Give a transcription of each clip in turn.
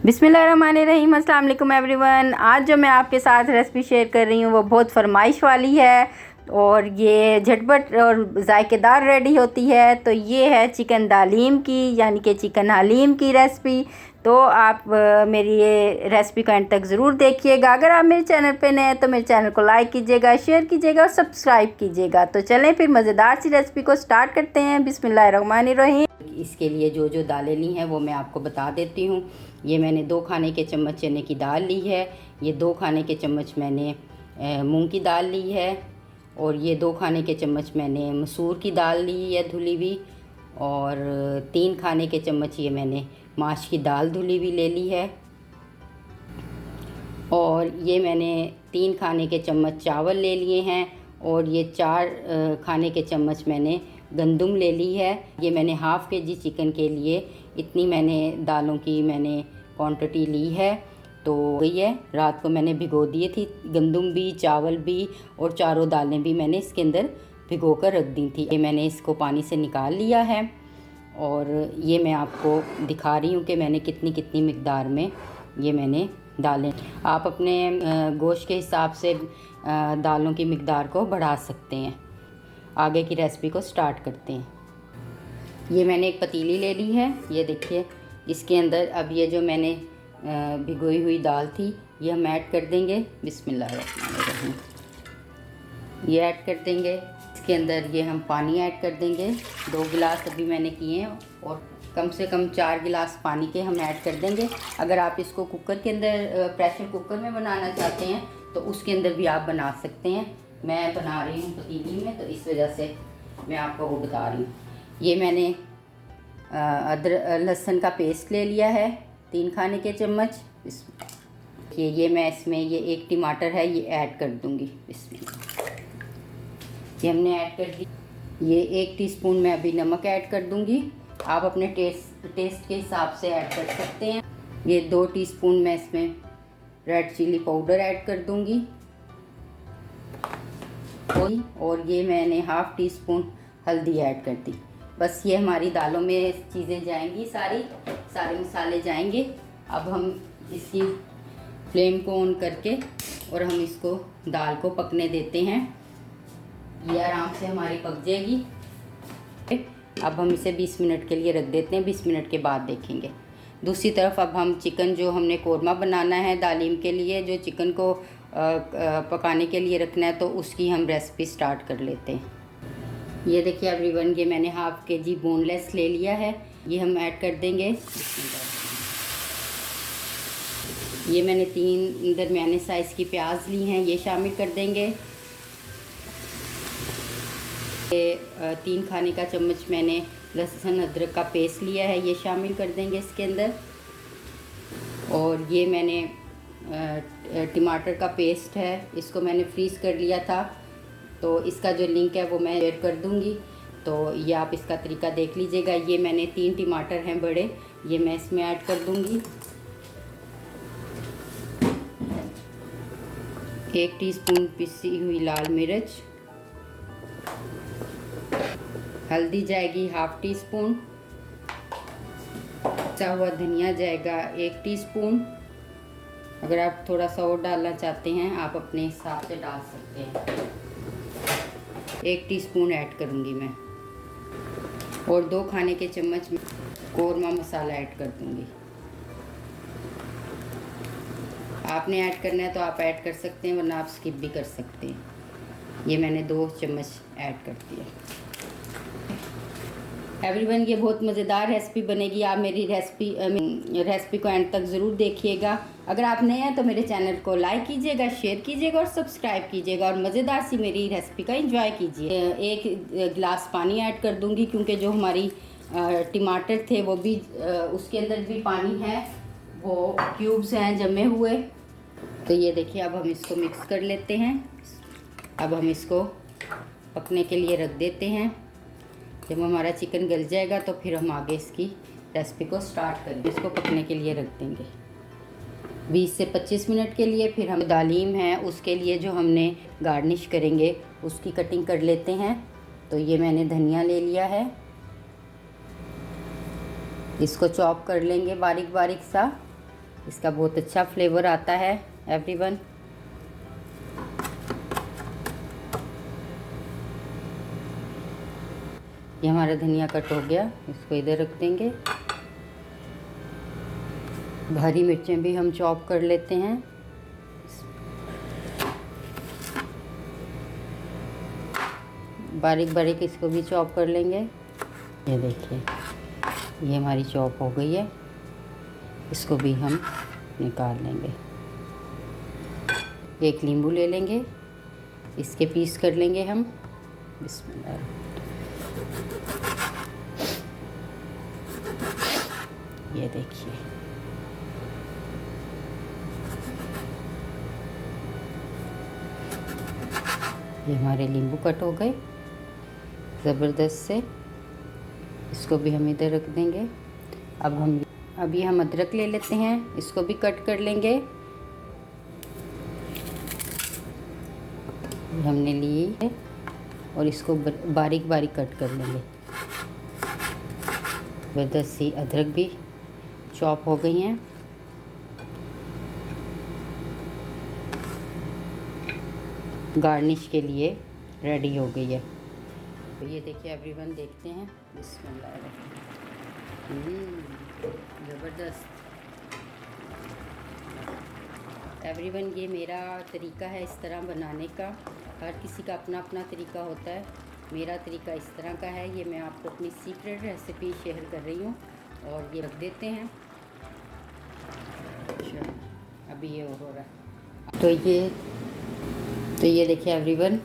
बिस्मिल्लाहिर्रहमानिर्रहीम, अस्सलाम वालेकुम एवरीवन। आज जो मैं आपके साथ रेसिपी शेयर कर रही हूँ वो बहुत फरमाइश वाली है और ये झटपट और जायकेदार रेडी होती है। तो ये है चिकन दालीम की यानी कि चिकन हलीम की रेसिपी। तो आप मेरी ये रेसिपी का एंड तक ज़रूर देखिएगा। अगर आप मेरे चैनल पे नए हैं तो मेरे चैनल को लाइक कीजिएगा, शेयर कीजिएगा और सब्सक्राइब कीजिएगा। तो चलें फिर मज़ेदार सी रेसिपी को स्टार्ट करते हैं। बिस्मिल्लाहिर्रहमानिर्रहीम। इसके लिए जो जो दालें ली हैं वो मैं आपको बता देती हूँ। ये मैंने 2 खाने के चम्मच चने की दाल ली है, ये 2 खाने के चम्मच मैंने मूंग की दाल ली है और ये 2 खाने के चम्मच मैंने मसूर की दाल ली है धुली हुई, और 3 खाने के चम्मच ये मैंने माश की दाल धुली हुई ले ली है, और ये मैंने 3 खाने के चम्मच चावल ले लिए हैं, और ये 4 खाने के चम्मच मैंने गंदम ले ली है। ये मैंने हाफ़ केजी चिकन के लिए इतनी मैंने दालों की मैंने क्वांटिटी ली है। तो वही है, रात को मैंने भिगो दिए थी गंदम भी, चावल भी और चारों दालें भी मैंने इसके अंदर भिगो कर रख दी थी। ये मैंने इसको पानी से निकाल लिया है और ये मैं आपको दिखा रही हूँ कि मैंने कितनी कितनी मिक़दार में ये मैंने दालें। आप अपने गोश्त के हिसाब से दालों की मिक़दार को बढ़ा सकते हैं। आगे की रेसिपी को स्टार्ट करते हैं। ये मैंने एक पतीली ले ली है, ये देखिए। इसके अंदर अब ये जो मैंने भिगोई हुई दाल थी ये हम ऐड कर देंगे। बिस्मिल्लाहिर्रहमानिर्रहीम। ये ऐड कर देंगे। इसके अंदर ये हम पानी ऐड कर देंगे। 2 गिलास अभी मैंने किए हैं और कम से कम 4 गिलास पानी के हम ऐड कर देंगे। अगर आप इसको कुकर के अंदर प्रेशर कुकर में बनाना चाहते हैं तो उसके अंदर भी आप बना सकते हैं। मैं बना रही हूँ पतीली में, तो इस वजह से मैं आपको वो बता रही हूँ। ये मैंने अदरक लहसुन का पेस्ट ले लिया है 3 खाने के चम्मच। ये मैं इसमें ये 1 टमाटर है ये ऐड कर दूँगी। इसमें ये हमने ऐड कर दी। ये 1 टीस्पून मैं अभी नमक ऐड कर दूँगी। आप अपने टेस्ट के हिसाब से ऐड कर सकते हैं। ये 2 टीस्पून मैं इसमें रेड चिली पाउडर ऐड कर दूँगी, और ये मैंने हाफ़ टीस्पून हल्दी ऐड कर दी। बस ये हमारी दालों में चीज़ें जाएंगी, सारे मसाले जाएंगे। अब हम इसकी फ्लेम को ऑन करके और हम इसको दाल को पकने देते हैं। ये आराम से हमारी पक जाएगी। अब हम इसे 20 मिनट के लिए रख देते हैं। 20 मिनट के बाद देखेंगे। दूसरी तरफ अब हम चिकन जो हमने कोरमा बनाना है दालीम के लिए, जो चिकन को पकाने के लिए रखना है, तो उसकी हम रेसिपी स्टार्ट कर लेते हैं। ये देखिए एवरीवन, ये मैंने हाफ़ केजी बोनलेस ले लिया है, ये हम ऐड कर देंगे। ये मैंने 3 दरमियाने साइज़ की प्याज ली हैं, ये शामिल कर देंगे। 3 खाने का चम्मच मैंने लहसुन अदरक का पेस्ट लिया है, ये शामिल कर देंगे इसके अंदर। और ये मैंने टमाटर का पेस्ट है, इसको मैंने फ्रीज़ कर लिया था, तो इसका जो लिंक है वो मैं शेयर कर दूंगी। तो ये आप इसका तरीका देख लीजिएगा। ये मैंने 3 टमाटर हैं बड़े, ये मैं इसमें ऐड कर दूंगी। 1 टीस्पून पिसी हुई लाल मिर्च, हल्दी जाएगी हाफ़ टीस्पून, कचा हुआ धनिया जाएगा 1 टीस्पून। अगर आप थोड़ा सा और डालना चाहते हैं आप अपने हिसाब से डाल सकते हैं। 1 टीस्पून ऐड करूँगी मैं, और 2 खाने के चम्मच कोरमा मसाला ऐड कर दूँगी। आपने ऐड करना है तो आप ऐड कर सकते हैं, वरना आप स्किप भी कर सकते हैं। ये मैंने 2 चम्मच ऐड कर दिया। एवरीवन, ये बहुत मज़ेदार रेसिपी बनेगी। आप मेरी रेसिपी को एंड तक ज़रूर देखिएगा। अगर आप नए हैं तो मेरे चैनल को लाइक कीजिएगा, शेयर कीजिएगा और सब्सक्राइब कीजिएगा, और मज़ेदार सी मेरी रेसिपी का एंजॉय कीजिए। 1 गिलास पानी ऐड कर दूंगी, क्योंकि जो हमारी टमाटर थे वो भी उसके अंदर भी पानी है, वो क्यूब्स हैं जमे हुए। तो ये देखिए, अब हम इसको मिक्स कर लेते हैं। अब हम इसको पकने के लिए रख देते हैं। जब हमारा चिकन गल जाएगा तो फिर हम आगे इसकी रेसिपी को स्टार्ट करेंगे। इसको पकने के लिए रख देंगे 20 से 25 मिनट के लिए। फिर हम दालीम है उसके लिए जो हमने गार्निश करेंगे उसकी कटिंग कर लेते हैं। तो ये मैंने धनिया ले लिया है, इसको चॉप कर लेंगे बारीक बारीक सा। इसका बहुत अच्छा फ्लेवर आता है एवरीवन। ये हमारा धनिया कट हो गया, इसको इधर रख देंगे। हरी मिर्चें भी हम चॉप कर लेते हैं। बारीक बारीक इसको भी चॉप कर लेंगे। ये देखिए, ये हमारी चॉप हो गई है, इसको भी हम निकाल लेंगे। एक नींबू ले लेंगे, इसके पीस कर लेंगे हम। बिस्मिल्लाह। ये देखिए, ये हमारे नींबू कट हो गए ज़बरदस्त से। इसको भी हम इधर रख देंगे। अब ये हम अदरक ले लेते हैं, इसको भी कट कर लेंगे। हमने लिए है और इसको बारीक बारीक कट कर लेंगे। ज़बरदस्त सी अदरक भी चॉप हो गई हैं। गार्निश के लिए रेडी हो गई है। तो ये देखिए एवरीवन, देखते हैं। बिस्मिल्लाह। ज़बरदस्त एवरीवन, ये मेरा तरीका है इस तरह बनाने का। हर किसी का अपना अपना तरीका होता है। मेरा तरीका इस तरह का है। ये मैं आपको अपनी सीक्रेट रेसिपी शेयर कर रही हूँ। और ये रख देते हैं। अच्छा, अभी ये हो रहा है। तो ये देखिए एवरीवन,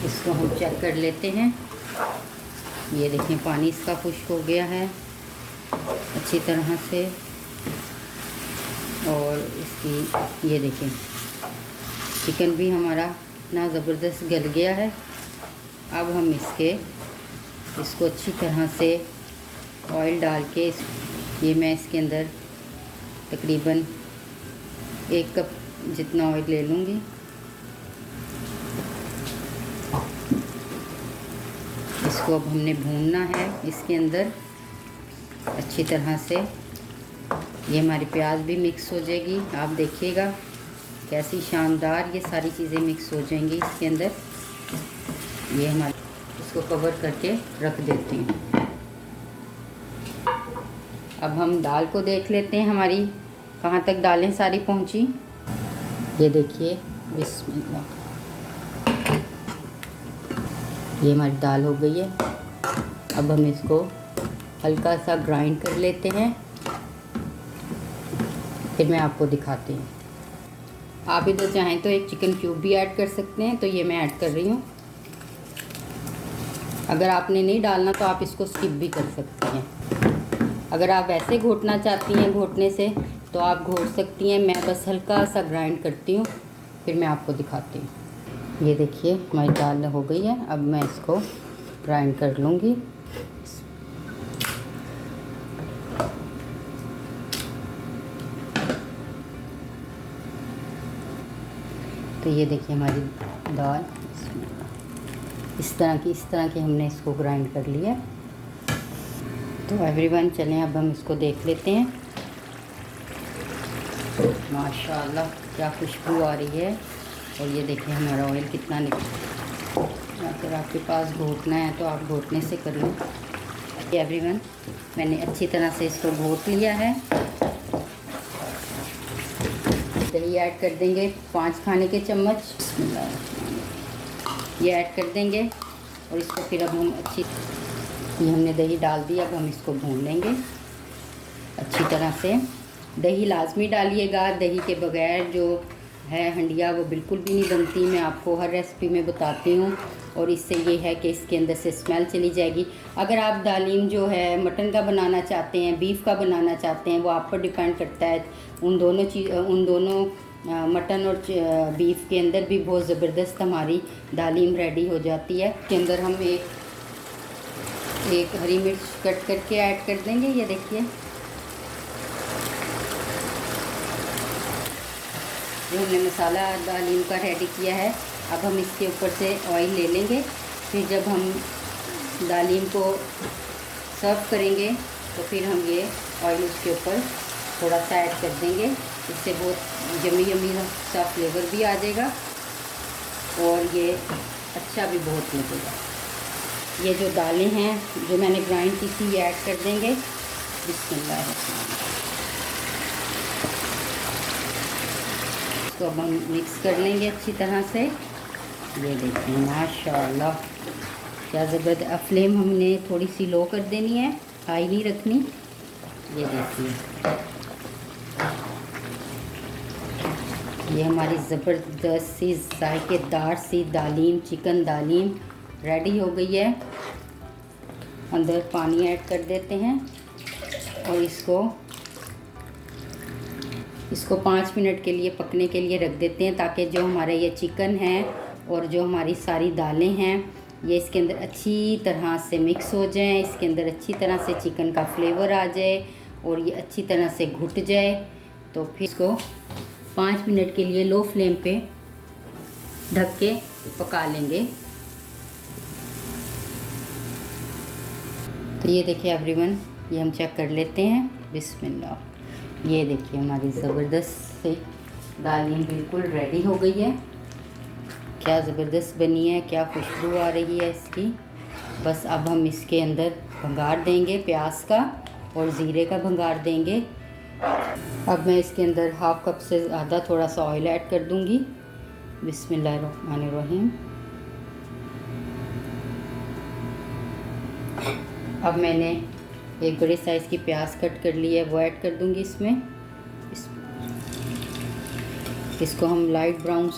इसको हम चेक कर लेते हैं। ये देखिए, पानी इसका खुश्क हो गया है अच्छी तरह से। और इसकी ये देखिए, चिकन भी हमारा इतना ज़बरदस्त गल गया है। अब हम इसको अच्छी तरह से ऑयल डाल के ये मैं इसके अंदर तकरीबन 1 कप जितना ऑयल ले लूँगी। इसको अब हमने भूनना है इसके अंदर अच्छी तरह से। ये हमारी प्याज भी मिक्स हो जाएगी। आप देखिएगा कैसी शानदार ये सारी चीज़ें मिक्स हो जाएंगी इसके अंदर। ये हमारे, इसको कवर करके रख देती हूँ। अब हम दाल को देख लेते हैं हमारी कहाँ तक दालें सारी पहुँची। ये देखिए, बिस्मिल्लाह, ये हमारी दाल हो गई है। अब हम इसको हल्का सा ग्राइंड कर लेते हैं, फिर मैं आपको दिखाती हूँ। आप इधर चाहें तो एक चिकन क्यूब भी ऐड कर सकते हैं, तो ये मैं ऐड कर रही हूँ। अगर आपने नहीं डालना तो आप इसको स्किप भी कर सकते हैं। अगर आप वैसे घोटना चाहती हैं घोटने से तो आप घोट सकती हैं। मैं बस हल्का सा ग्राइंड करती हूँ, फिर मैं आपको दिखाती हूँ। ये देखिए, हमारी दाल हो गई है। अब मैं इसको ग्राइंड कर लूँगी। तो ये देखिए हमारी दाल इस तरह की हमने इसको ग्राइंड कर लिया। तो एवरीवन, चलें अब हम इसको देख लेते हैं। माशाल्लाह क्या खुशबू आ रही है। और ये देखिए हमारा ऑयल कितना निकल। अगर आपके पास घोटना है तो आप घोटने से कर लो। एवरीवन, मैंने अच्छी तरह से इसको घोट लिया है। दही ऐड कर देंगे 5 खाने के चम्मच। ये ऐड कर देंगे और इसको फिर अब हम ये हमने दही डाल दी। अब हम इसको भून लेंगे अच्छी तरह से। दही लाजमी डालिएगा। दही के बगैर जो है हंडिया वो बिल्कुल भी नहीं बनती। मैं आपको हर रेसिपी में बताती हूँ। और इससे ये है कि इसके अंदर से स्मेल चली जाएगी। अगर आप दालीम जो है मटन का बनाना चाहते हैं, बीफ का बनाना चाहते हैं, वो आप पर डिपेंड करता है। उन दोनों मटन और बीफ के अंदर भी बहुत ज़बरदस्त हमारी दालीम रेडी हो जाती है। इसके अंदर हम एक हरी मिर्च कट करके ऐड कर देंगे। ये देखिए, जो हमने मसाला दालीम का रेडी किया है। अब हम इसके ऊपर से ऑयल ले लेंगे। फिर जब हम दालीम को सर्व करेंगे तो फिर हम ये ऑयल उसके ऊपर थोड़ा सा ऐड कर देंगे। इससे बहुत यमी यमी सा फ्लेवर भी आ जाएगा और ये अच्छा भी बहुत लगेगा। ये जो दालें हैं जो मैंने ग्राइंड की थी ये ऐड कर देंगे। बिस्मिल्लाह। इसको अब हम मिक्स कर लेंगे अच्छी तरह से। ये देखिए माशाल्लाह क्या ज़बरदस्त। फ्लेम हमने थोड़ी सी लो कर देनी है, हाई नहीं रखनी। ये देखिए ये हमारी ज़बरदस्त सी जायकेदार सी दालीम, चिकन दालीम रेडी हो गई है। अंदर पानी ऐड कर देते हैं और इसको 5 मिनट के लिए पकने के लिए रख देते हैं, ताकि जो हमारा ये चिकन है और जो हमारी सारी दालें हैं ये इसके अंदर अच्छी तरह से मिक्स हो जाएं, इसके अंदर अच्छी तरह से चिकन का फ्लेवर आ जाए और ये अच्छी तरह से घुट जाए। तो फिर इसको 5 मिनट के लिए लो फ्लेम पे ढक के पका लेंगे। तो ये देखिए एवरीवन, ये हम चेक कर लेते हैं। बिस्मिल्लाह। ये देखिए हमारी ज़बरदस्त से दालीम बिल्कुल रेडी हो गई है। क्या ज़बरदस्त बनी है, क्या खुशबू आ रही है इसकी। बस अब हम इसके अंदर भंगार देंगे प्याज का और ज़ीरे का भंगार देंगे। अब मैं इसके अंदर हाफ़ कप से ज़्यादा थोड़ा सा ऑयल ऐड कर दूंगी। बिस्मिल्लाहिर्रहमानिर्रहीम। अब मैंने एक बड़े साइज़ की प्याज कट कर ली है, वो ऐड कर दूंगी इसमें। इसको हम लाइट ब्राउन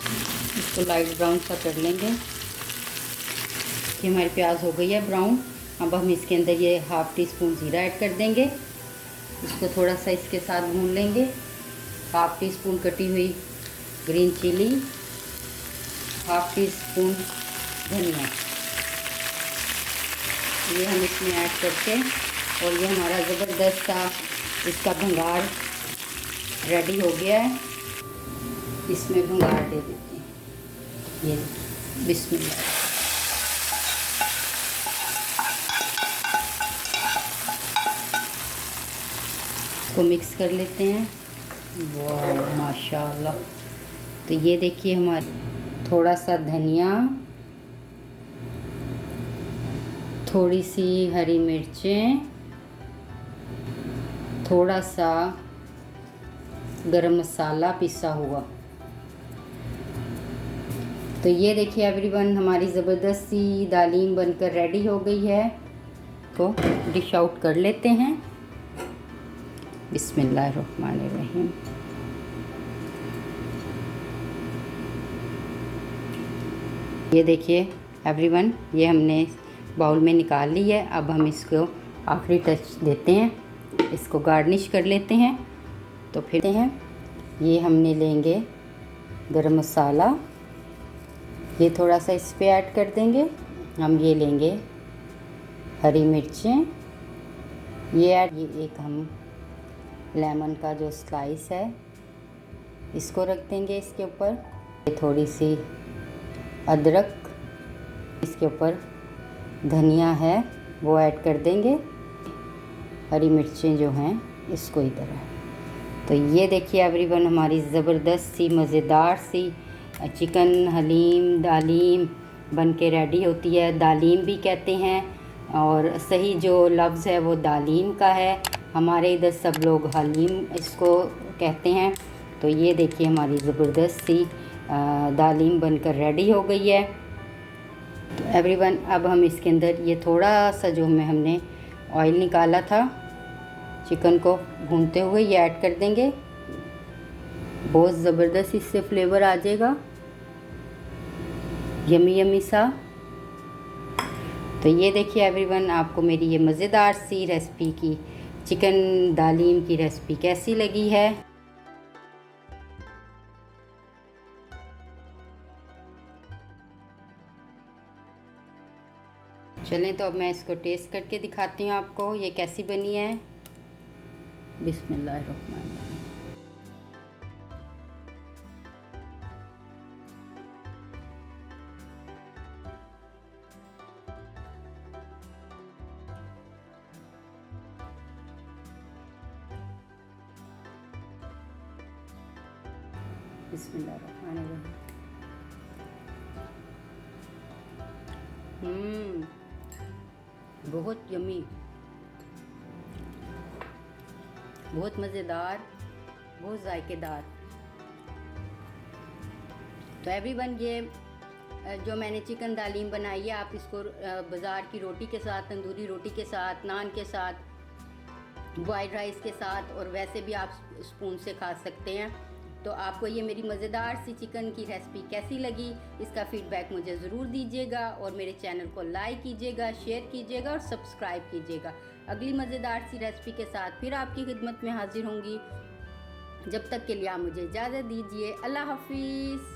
सा कर लेंगे। ये हमारी प्याज हो गई है ब्राउन। अब हम इसके अंदर ये हाफ़ टी स्पून ज़ीरा ऐड कर देंगे। इसको थोड़ा सा इसके साथ भून लेंगे। हाफ़ टी स्पून कटी हुई green chilli, half teaspoon धनिया, ये हम इसमें ऐड करके और ये हमारा ज़बरदस्त सा इसका भंगार रेडी हो गया है। इसमें भंगार दे देते हैं। ये बिस्मिल्लाह। इसको मिक्स कर लेते हैं। वाह माशाल्लाह। तो ये देखिए हमारी थोड़ा सा धनिया, थोड़ी सी हरी मिर्चें, थोड़ा सा गरम मसाला पिसा हुआ। तो ये देखिए एवरीवन, हमारी ज़बरदस्त सी दालीम बनकर रेडी हो गई है। तो डिश आउट कर लेते हैं। बिस्मिल्लाहिर्रहमानिर्रहीम। ये देखिए एवरीवन, ये हमने बाउल में निकाल ली है। अब हम इसको आखिरी टच देते हैं, इसको गार्निश कर लेते हैं। तो फिर हैं ये हमने लेंगे गरम मसाला, ये थोड़ा सा इस पे ऐड कर देंगे। हम ये लेंगे हरी मिर्चें, ये एक हम लेमन का जो स्लाइस है इसको रख देंगे इसके ऊपर। ये थोड़ी सी अदरक, इसके ऊपर धनिया है वो ऐड कर देंगे। हरी मिर्चें जो हैं इसको इधर है। तो ये देखिए एवरीवन, हमारी ज़बरदस्त सी मज़ेदार सी चिकन हलीम दालीम बन के रेडी होती है। दालीम भी कहते हैं और सही जो लफ्ज़ है वो दालीम का है। हमारे इधर सब लोग हलीम इसको कहते हैं। तो ये देखिए हमारी ज़बरदस्त सी दालीम बनकर रेडी हो गई है। तो एवरीवन, अब हम इसके अंदर ये थोड़ा सा जो हमने ऑयल निकाला था चिकन को भूनते हुए ये ऐड कर देंगे। बहुत ज़बरदस्त इससे फ्लेवर आ जाएगा, यमी यमी सा। तो ये देखिए एवरीवन, आपको मेरी ये मज़ेदार सी रेसिपी की चिकन दालीम की रेसिपी कैसी लगी है। चलें तो अब मैं इसको टेस्ट करके दिखाती हूँ आपको ये कैसी बनी है। बिस्मिल्लाहिर्रहमानिर्रहीम। बिस्मिल्लाहिर्रहमानिर्रहीम। बहुत यमी, बहुत मज़ेदार, बहुत जायकेदार। तो एवरीवन, ये जो मैंने चिकन दालीम बनाई है, आप इसको बाज़ार की रोटी के साथ, तंदूरी रोटी के साथ, नान के साथ, बॉइल्ड राइस के साथ, और वैसे भी आप स्पून से खा सकते हैं। तो आपको ये मेरी मज़ेदार सी चिकन की रेसिपी कैसी लगी, इसका फ़ीडबैक मुझे ज़रूर दीजिएगा, और मेरे चैनल को लाइक कीजिएगा, शेयर कीजिएगा और सब्सक्राइब कीजिएगा। अगली मज़ेदार सी रेसिपी के साथ फिर आपकी खिदमत में हाजिर होंगी। जब तक के लिए आप मुझे इजाज़त दीजिए। अल्लाह हाफिज़।